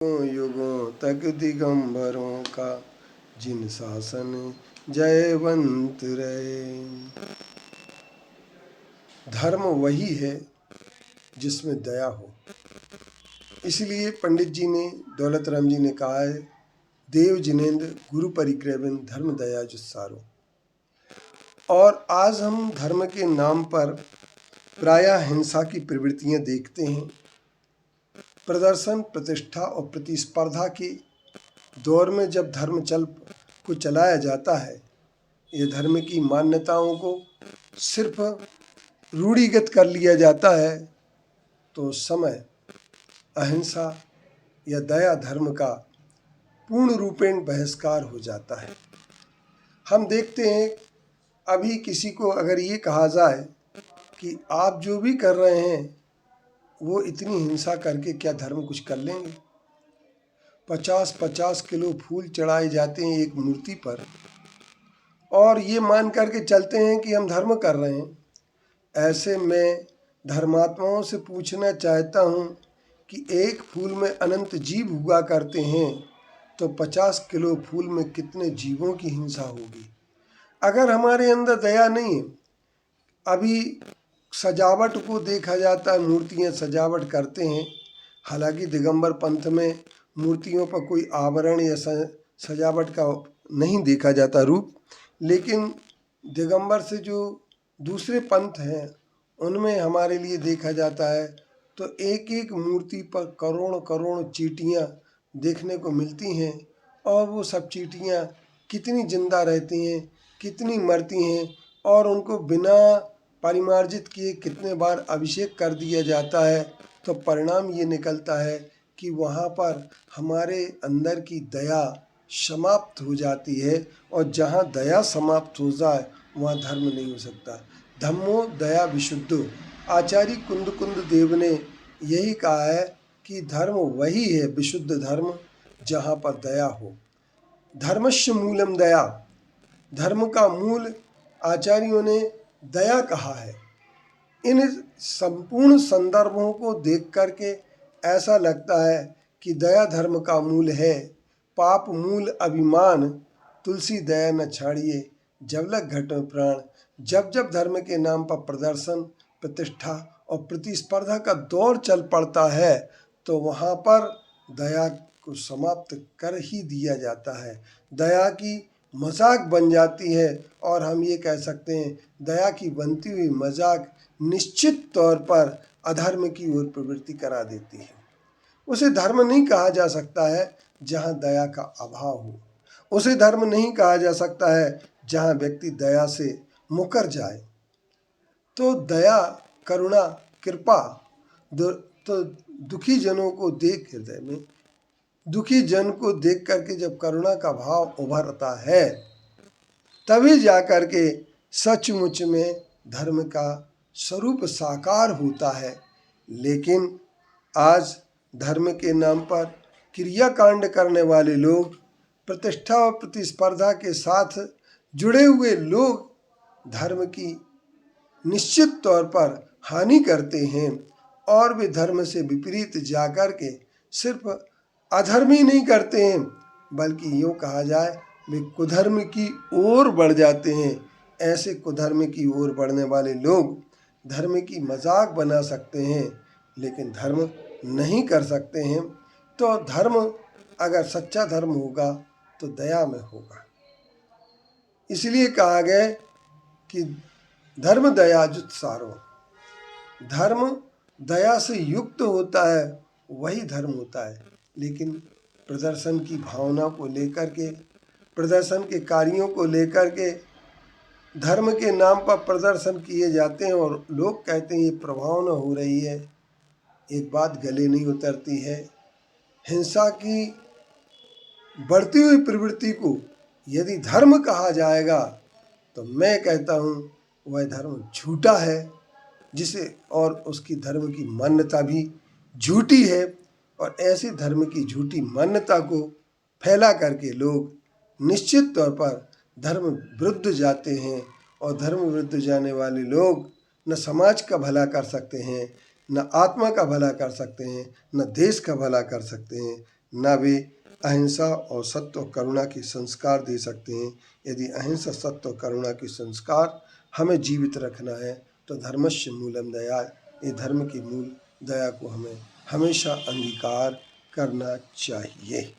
युगों तक दिगंबरों का जिन शासन जयवंत रहे। धर्म वही है जिसमें दया हो। इसलिए पंडित जी ने, दौलत राम जी ने कहा है, देव जिनेन्द्र गुरु परिक्रमन धर्म दया जुस्सारो। और आज हम धर्म के नाम पर प्रायः हिंसा की प्रवृत्तियां देखते हैं। प्रदर्शन, प्रतिष्ठा और प्रतिस्पर्धा के दौर में जब धर्म को चलाया जाता है, ये धर्म की मान्यताओं को सिर्फ रूढ़िगत कर लिया जाता है, तो उस समय अहिंसा या दया धर्म का पूर्ण रूपेण बहिष्कार हो जाता है। हम देखते हैं, अभी किसी को अगर ये कहा जाए कि आप जो भी कर रहे हैं वो इतनी हिंसा करके क्या धर्म कुछ कर लेंगे। 50-50 किलो फूल चढ़ाए जाते हैं एक मूर्ति पर और ये मान करके चलते हैं कि हम धर्म कर रहे हैं। ऐसे में धर्मात्माओं से पूछना चाहता हूँ कि एक फूल में अनंत जीव हुआ करते हैं, तो 50 किलो फूल में कितने जीवों की हिंसा होगी। अगर हमारे अंदर दया नहीं है, अभी सजावट को देखा जाता है, मूर्तियाँ सजावट करते हैं। हालांकि दिगंबर पंथ में मूर्तियों पर कोई आवरण या सजावट का नहीं देखा जाता रूप, लेकिन दिगंबर से जो दूसरे पंथ हैं उनमें हमारे लिए देखा जाता है, तो एक एक मूर्ति पर करोड़ करोड़ चींटियाँ देखने को मिलती हैं। और वो सब चींटियाँ कितनी जिंदा रहती हैं, कितनी मरती हैं, और उनको बिना परिमार्जित किए कितने बार अभिषेक कर दिया जाता है। तो परिणाम ये निकलता है कि वहाँ पर हमारे अंदर की दया समाप्त हो जाती है, और जहाँ दया समाप्त हो जाए वहाँ धर्म नहीं हो सकता। धम्मो दया विशुद्धो। आचार्य कुंद देव ने यही कहा है कि धर्म वही है विशुद्ध धर्म जहाँ पर दया हो। धर्मस्य मूलम दया। धर्म का मूल आचार्यों ने दया कहा है। इन संपूर्ण संदर्भों को देख करके ऐसा लगता है कि दया धर्म का मूल है। पाप मूल अभिमान, तुलसी दया न छाड़िए, जब लग घट में प्राण। जब जब धर्म के नाम पर प्रदर्शन, प्रतिष्ठा और प्रतिस्पर्धा का दौर चल पड़ता है, तो वहाँ पर दया को समाप्त कर ही दिया जाता है। दया की मजाक बन जाती है, और हम ये कह सकते हैं दया की बनती हुई मजाक निश्चित तौर पर अधर्म की ओर प्रवृत्ति करा देती है। उसे धर्म नहीं कहा जा सकता है जहाँ दया का अभाव हो। उसे धर्म नहीं कहा जा सकता है जहाँ व्यक्ति दया से मुकर जाए। तो दया, करुणा, कृपा, तो दुखी जनों को देख, हृदय में दुखी जन को देख करके जब करुणा का भाव उभरता है, तभी जाकर के सचमुच में धर्म का स्वरूप साकार होता है। लेकिन आज धर्म के नाम पर क्रियाकांड करने वाले लोग, प्रतिष्ठा और प्रतिस्पर्धा के साथ जुड़े हुए लोग धर्म की निश्चित तौर पर हानि करते हैं, और वे धर्म से विपरीत जाकर के सिर्फ अधर्म ही नहीं करते हैं, बल्कि यूँ कहा जाए वे कुधर्म की ओर बढ़ जाते हैं। ऐसे कुधर्म की ओर बढ़ने वाले लोग धर्म की मजाक बना सकते हैं, लेकिन धर्म नहीं कर सकते हैं। तो धर्म, अगर सच्चा धर्म होगा तो दया में होगा। इसलिए कहा गया कि धर्म दया जुत्सारो। धर्म दया से युक्त होता है, वही धर्म होता है। लेकिन प्रदर्शन की भावना को लेकर के, प्रदर्शन के कार्यों को लेकर के धर्म के नाम पर प्रदर्शन किए जाते हैं, और लोग कहते हैं ये प्रभावना हो रही है। एक बात गले नहीं उतरती है, हिंसा की बढ़ती हुई प्रवृत्ति को यदि धर्म कहा जाएगा तो मैं कहता हूँ वह धर्म झूठा है, जिसे और उसकी धर्म की मान्यता भी झूठी है। और ऐसे धर्म की झूठी मान्यता को फैला करके लोग निश्चित तौर पर धर्म विरुद्ध जाते हैं, और धर्म विरुद्ध जाने वाले लोग न समाज का भला कर सकते हैं, न आत्मा का भला कर सकते हैं, न देश का भला कर सकते हैं, न वे अहिंसा और सत्य और करुणा के संस्कार दे सकते हैं। यदि अहिंसा, सत्य और करुणा के संस्कार हमें जीवित रखना है तो धर्मस्य मूलम दया, ये धर्म की मूल दया को हमें हमेशा अंगीकार करना चाहिए।